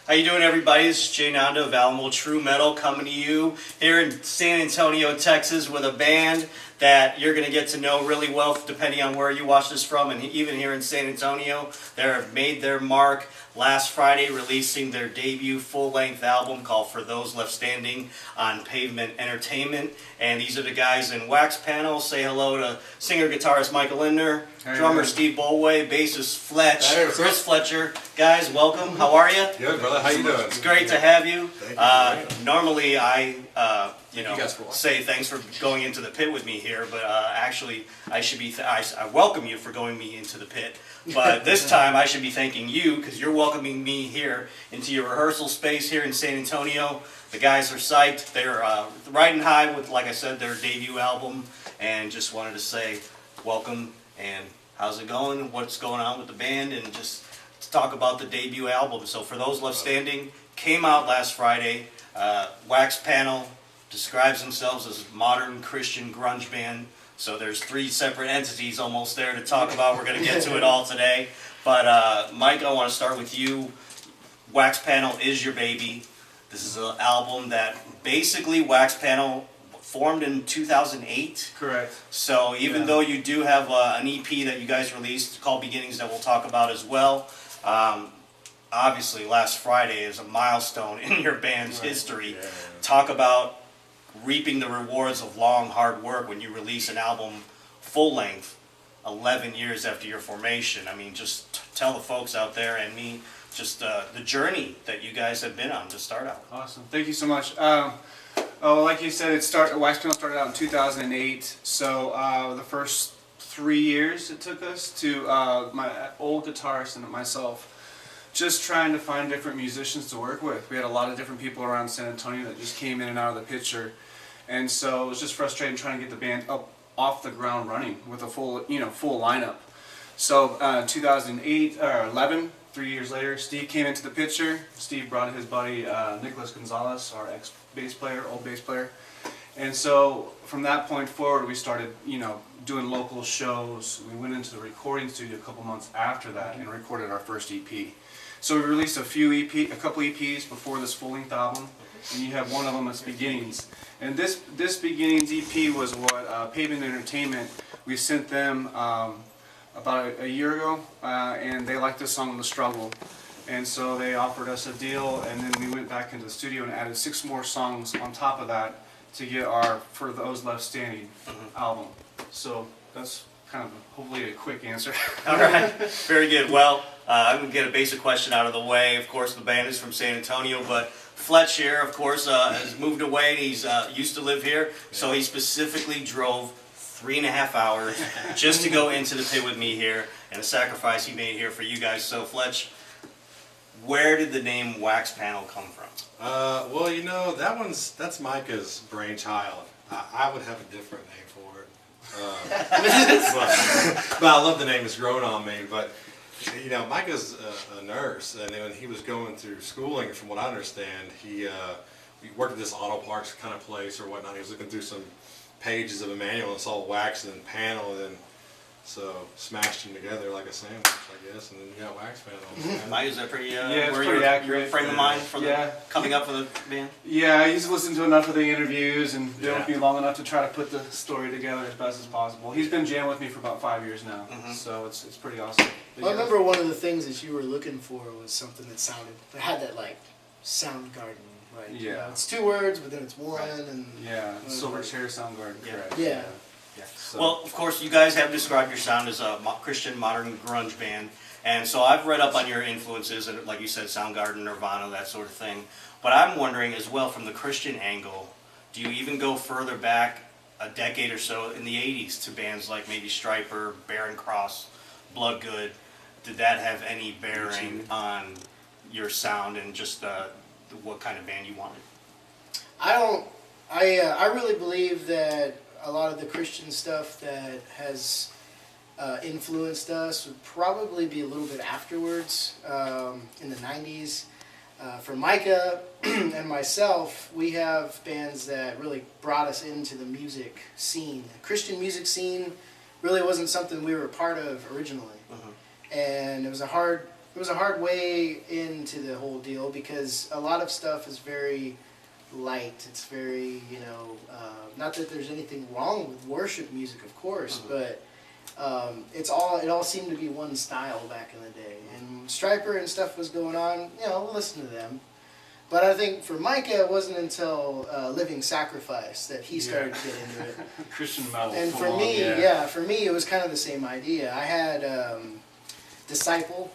How you doing, everybody? This is Jay Nanda of Alamo True Metal coming to you here in San Antonio, Texas, with a band that you're going to get to know really well depending on where you watch this from. And even here in San Antonio, they have made their mark last Friday, releasing their debut full-length album called For Those Left Standing on Pavement Entertainment. And these are the guys in Waxpanel. Say hello to singer-guitarist Michael Lindner, drummer Steve Bolway, bassist Chris Fletcher. Guys, welcome. How are you? Good, brother. How you doing? It's great to have you. Thank you. Normally, I say thanks for going into the pit with me here, but actually, I should be. I welcome you for going me into the pit. But this time, I should be thanking you because you're welcoming me here into your rehearsal space here in San Antonio. The guys are psyched. They're riding high with, like I said, their debut album, and just wanted to say welcome and how's it going? What's going on with the band? And just to talk about the debut album. So For Those Left Standing came out last Friday. Waxpanel describes themselves as a modern Christian grunge band. So there's three separate entities almost there to talk about. We're going to get to it all today. But Mike, I want to start with you. Waxpanel is your baby. This is an album that basically Waxpanel formed in 2008. Correct. So even though you do have an EP that you guys released called Beginnings that we'll talk about as well, obviously last Friday is a milestone in your band's history. Yeah. Talk about reaping the rewards of long, hard work when you release an album full length 11 years after your formation. I mean, just tell the folks out there and me just the journey that you guys have been on to start out. Awesome. Thank you so much. Like you said, Waxpanel started out in 2008. So the first 3 years it took us to my old guitarist and myself just trying to find different musicians to work with. We had a lot of different people around San Antonio that just came in and out of the picture, and so it was just frustrating trying to get the band up off the ground running with a full lineup. So 2008 or 11, 3 years later, Steve came into the picture. Steve brought his buddy Nicholas Gonzalez, our old bass player, and so from that point forward, we started doing local shows. We went into the recording studio a couple months after that and recorded our first EP. So we released a couple EPs before this full-length album, and you have one of them that's Beginnings. And this Beginnings EP was what Pavement Entertainment, we sent them about a year ago, and they liked the song The Struggle. And so they offered us a deal, and then we went back into the studio and added 6 more songs on top of that to get our For Those Left Standing album. So that's kind of hopefully a quick answer. All right, very good. Well, I'm going to get a basic question out of the way. Of course, the band is from San Antonio, but Fletch here, of course, has moved away. He's used to live here, so he specifically drove 3.5 hours just to go into the pit with me here, and a sacrifice he made here for you guys. So, Fletch, where did the name Waxpanel come from? Well, that's Micah's brainchild. I would have a different name for it. But I love the name. It's grown on me. But Micah's a nurse, and when he was going through schooling, from what I understand, he worked at this auto parts kind of place or whatnot. He was looking through some pages of a manual and saw wax and panel, and then so smashed them together like a sandwich, I guess, and then you got Waxpanel. Mike, is that pretty? It's pretty accurate. Frame of mind for coming up for the band. Yeah, I used to listen to enough of the interviews and been with me long enough to try to put the story together as best as possible. He's been jamming with me for about 5 years now, so it's pretty awesome. Well, I remember one of the things that you were looking for was something that had that like Soundgarden. Like, it's 2 words, but then it's one, and Silverchair Soundgarden. Correct. Yeah. So. Well, of course, you guys have described your sound as a Christian modern grunge band, and so I've read up on your influences, and like you said, Soundgarden, Nirvana, that sort of thing. But I'm wondering as well, from the Christian angle, do you even go further back a decade or so in the 80s to bands like maybe Stryper, Barren Cross, Bloodgood? Did that have any bearing on your sound and just what kind of band you wanted? I really believe that a lot of the Christian stuff that has influenced us would probably be a little bit afterwards, in the 90s. For Micah and myself, we have bands that really brought us into the music scene. The Christian music scene really wasn't something we were a part of originally. And it was a hard was a hard way into the whole deal because a lot of stuff is very light. It's very, you know, not that there's anything wrong with worship music, of course, but it all seemed to be one style back in the day. And Striper and stuff was going on, you know, we'll listen to them. But I think for Micah, it wasn't until Living Sacrifice that he started to get into it. Christian metal. And for me, for me, it was kind of the same idea. I had Disciple,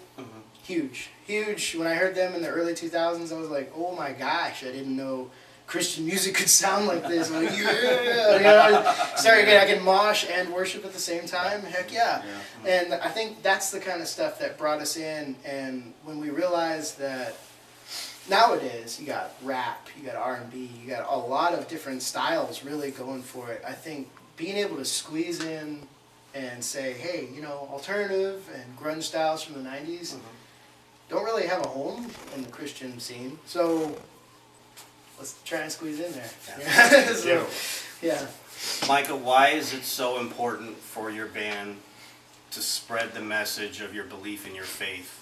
huge. When I heard them in the early 2000s, I was like, oh my gosh, I didn't know Christian music could sound like this. I'm like, yeah, you know, I can mosh and worship at the same time. Heck yeah. And I think that's the kind of stuff that brought us in. And when we realized that nowadays you got rap, you got R&B, you got a lot of different styles really going for it. I think being able to squeeze in and say, hey, you know, alternative and grunge styles from the 90s don't really have a home in the Christian scene. So let's try and squeeze in there. So, yeah. Micah, why is it so important for your band to spread the message of your belief in your faith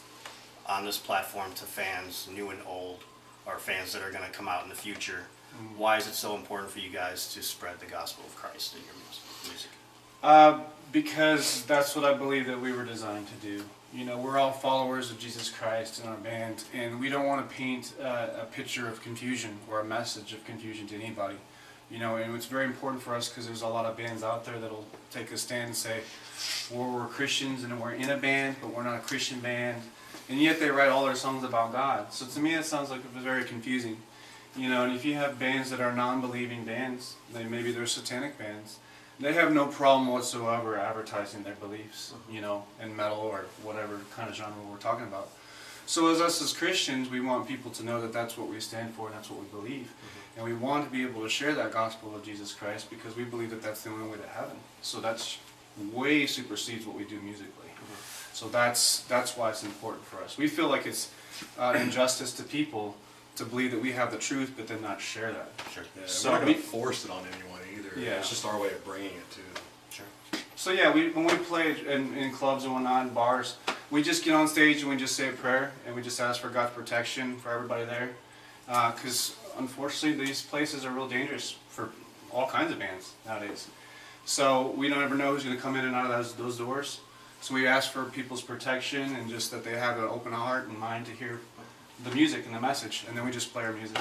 on this platform to fans, new and old, or fans that are going to come out in the future? Why is it so important for you guys to spread the gospel of Christ in your music? Because that's what I believe that we were designed to do. You know, we're all followers of Jesus Christ in our band, and we don't want to paint a picture of confusion or a message of confusion to anybody. You know, and it's very important for us because there's a lot of bands out there that'll take a stand and say, well, we're Christians and we're in a band, but we're not a Christian band. And yet they write all their songs about God. So to me that sounds like it was very confusing. You know, and if you have bands that are non-believing bands, maybe they're satanic bands, they have no problem whatsoever advertising their beliefs, you know, in metal or whatever kind of genre we're talking about. So as us as Christians, we want people to know that that's what we stand for and that's what we believe. And we want to be able to share that gospel of Jesus Christ because we believe that that's the only way to heaven. So that's way supersedes what we do musically. So that's why it's important for us. We feel like it's injustice to people to believe that we have the truth, but then not share that. Sure. Yeah, so we're not going to force it on anyone either. Yeah. It's just our way of bringing it to them. Sure. So yeah, when we play in clubs and whatnot, in bars, we just get on stage and we just say a prayer and we just ask for God's protection for everybody there. Because unfortunately, these places are real dangerous for all kinds of bands nowadays. So we don't ever know who's going to come in and out of those doors. So we ask for people's protection and just that they have an open heart and mind to hear the music and the message, and then we just play our music.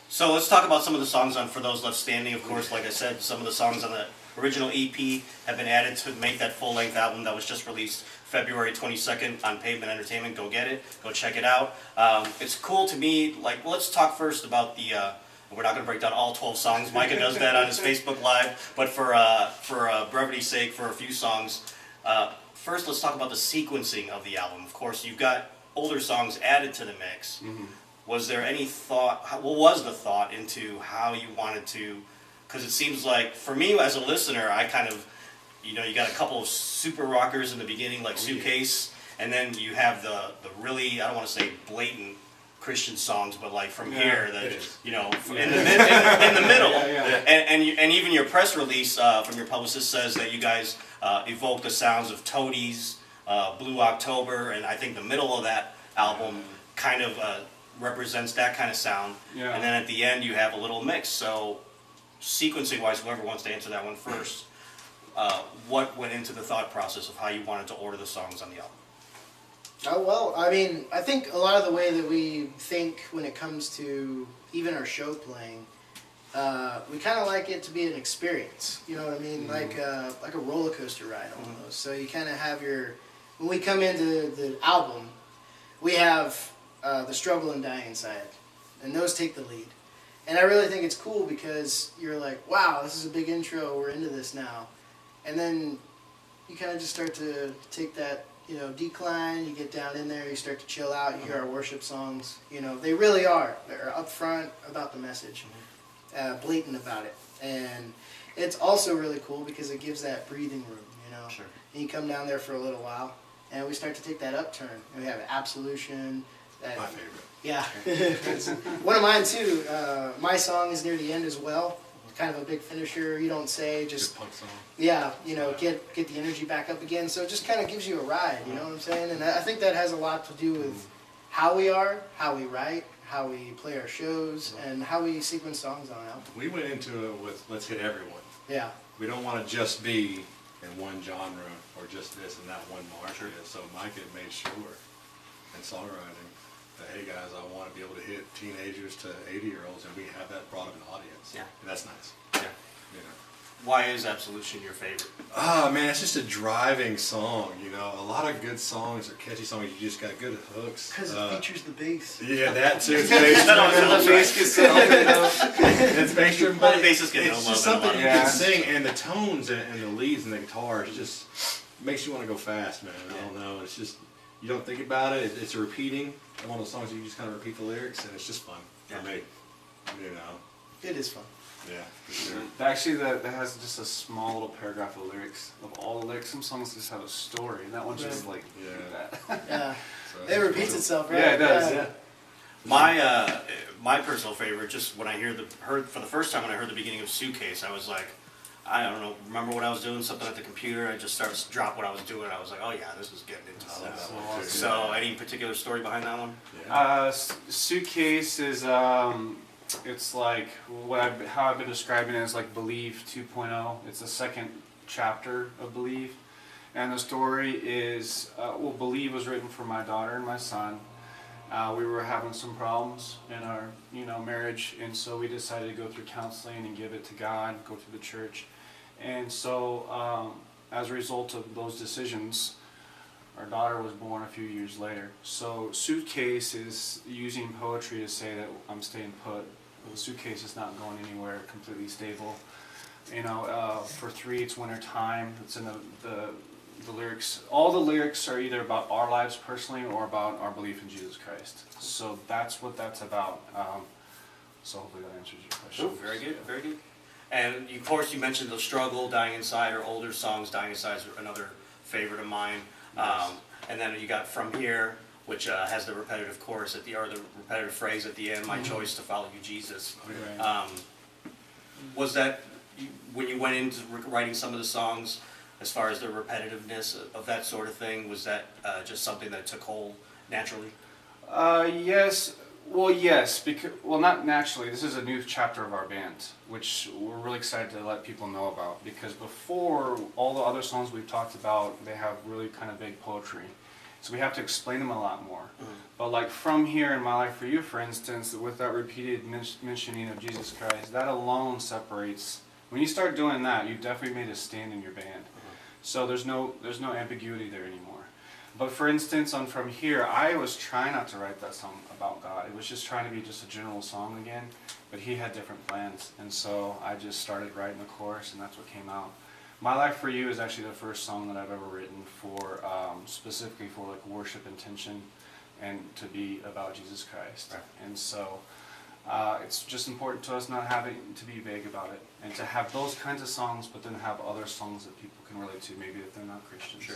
So let's talk about some of the songs on For Those Left Standing. Of course, like I said, some of the songs on the original EP have been added to make that full-length album that was just released February 22nd on Pavement Entertainment. Go get it. Go check it out. It's cool to me. Like, let's talk first about the... we're not going to break down all 12 songs. Micah does that on his Facebook Live. But for brevity's sake, for a few songs... First, let's talk about the sequencing of the album. Of course, you've got older songs added to the mix. Was there any thought, what was the thought into how you wanted to, because it seems like, for me as a listener, I kind of, you know, you got a couple of super rockers in the beginning, like Suitcase, and then you have the really, I don't want to say blatant Christian songs, but like From Here, that, you know, in the middle. And even your press release from your publicist says that you guys evoke the sounds of Toadies, Blue October, and I think the middle of that album kind of represents that kind of sound. And then at the end you have a little mix. So sequencing-wise, whoever wants to answer that one first, what went into the thought process of how you wanted to order the songs on the album? Oh, well, I mean, I think a lot of the way that we think when it comes to even our show playing, we kind of like it to be an experience. You know what I mean? Like a roller coaster ride almost. So you kind of have when we come into the album, we have the struggle and dying side, and those take the lead. And I really think it's cool because you're like, wow, this is a big intro, we're into this now. And then you kind of just start to take that, you know, decline, you get down in there, you start to chill out, you hear our worship songs. You know, they really are. They're upfront about the message, blatant about it. And it's also really cool because it gives that breathing room, you know. Sure. And you come down there for a little while, and we start to take that upturn. And we have Absolution. My favorite. Yeah. It's one of mine too. My song is near the end as well. kind of a big finisher. You don't say just Good punk song. yeah, get the energy back up again. So it just kind of gives you a ride. You know what I'm saying? And I think that has a lot to do with how we are, how we write, how we play our shows, and how we sequence songs on an album. We went into it with let's hit everyone. Yeah. We don't want to just be in one genre or just this and that one market. So Mike had made sure in songwriting that, hey guys, I want to be able to hit teenagers to 80-year-olds, and we have that broad of an audience. Yeah. And that's nice. Yeah. Why is Absolution your favorite? Oh man, it's just a driving song, A lot of good songs are catchy songs. You just got good hooks. Because it features the bass. Yeah, that too. The bass gets so It's bass driven, but the bass is getting it's a just little bit something you can sing, and the tones and the leads and the guitars just makes you want to go fast, man. I don't know. It's just you don't think about it. It's a repeating. One of those songs you just kind of repeat the lyrics, and it's just fun for me. It is fun. Yeah, for sure. Actually, that has just a small little paragraph of lyrics. Of all the lyrics, some songs just have a story, and that one's just like that. Yeah. So It repeats itself, right? Yeah, it does. Yeah. My personal favorite, just when I heard for the first time when I heard the beginning of Suitcase, I was like, I don't know, remember what I was doing, something at the computer, I just started to drop what I was doing, I was like, oh yeah, this is getting into I love that stuff. one too. So, any particular story behind that one? Yeah. Suitcase is it's like how I've been describing it as like Believe 2.0. It's the second chapter of Believe, and the story is Believe was written for my daughter and my son. We were having some problems in our marriage, and so we decided to go through counseling and give it to God, go through the church, and so as a result of those decisions, our daughter was born a few years later. So Suitcase is using poetry to say that I'm staying put. The suitcase is not going anywhere, completely stable. For 3, it's winter time. It's in the lyrics. All the lyrics are either about our lives personally or about our belief in Jesus Christ. So that's what that's about. So hopefully that answers your question. Oh, very good, very good. And of course you mentioned The Struggle, Dying Inside, or older songs. Dying Inside is another favorite of mine. Yes. And then you got From Here, which has the repetitive chorus or the repetitive phrase at the end, my choice to follow you, Jesus. Right. Was that, when you went into writing some of the songs, as far as the repetitiveness of that sort of thing, was that just something that took hold naturally? Yes. Well, yes. Not naturally. This is a new chapter of our band, which we're really excited to let people know about. Because before, all the other songs we've talked about, they have really kind of big poetry. So we have to explain them a lot more. Mm-hmm. But like From Here in My Life for You, for instance, with that repeated mentioning of Jesus Christ, that alone separates. When you start doing that, you've definitely made a stand in your band. Mm-hmm. So there's no ambiguity there anymore. But for instance, on From Here, I was trying not to write that song about God. It was just trying to be just a general song again. But he had different plans. And so I just started writing the chorus, and that's what came out. My Life for You is actually the first song that I've ever written for, specifically for like worship intention and to be about Jesus Christ. Right. And so it's just important to us not having to be vague about it and to have those kinds of songs, but then have other songs that people can relate to, maybe if they're not Christians. Sure.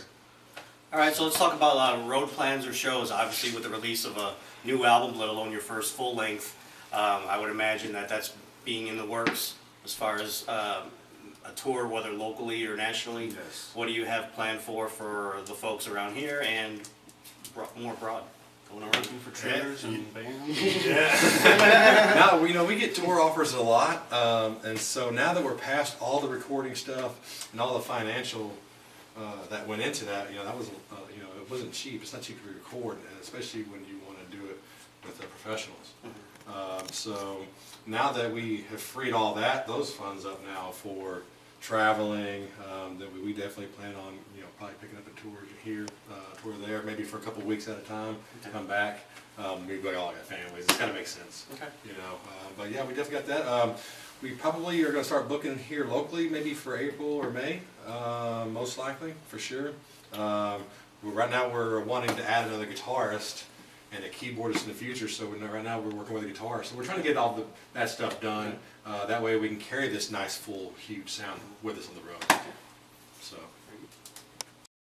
All right, so let's talk about road plans or shows. Obviously, with the release of a new album, let alone your first full length, I would imagine that that's being in the works as far as a tour, whether locally or nationally. Yes. What do you have planned for the folks around here and more broad? Going around? Looking for trailers and bands. Yeah. Now we get tour offers a lot, and so now that we're past all the recording stuff and all the financial that went into that, that was it wasn't cheap. It's not cheap to record, and especially when you want to do it with the professionals. Mm-hmm. So now that we have freed all those funds up now for traveling, that we definitely plan on probably picking up a tour here, tour there, maybe for a couple of weeks at a time, to come back. We've all got families. It kind of makes sense. Okay. But yeah, we definitely got that. We probably are going to start booking here locally, maybe for April or May, most likely, for sure. Right now we're wanting to add another guitarist and a keyboardist in the future, so right now we're working with a guitarist. So we're trying to get all that stuff done. That way we can carry this nice, full, huge sound with us on the road. So.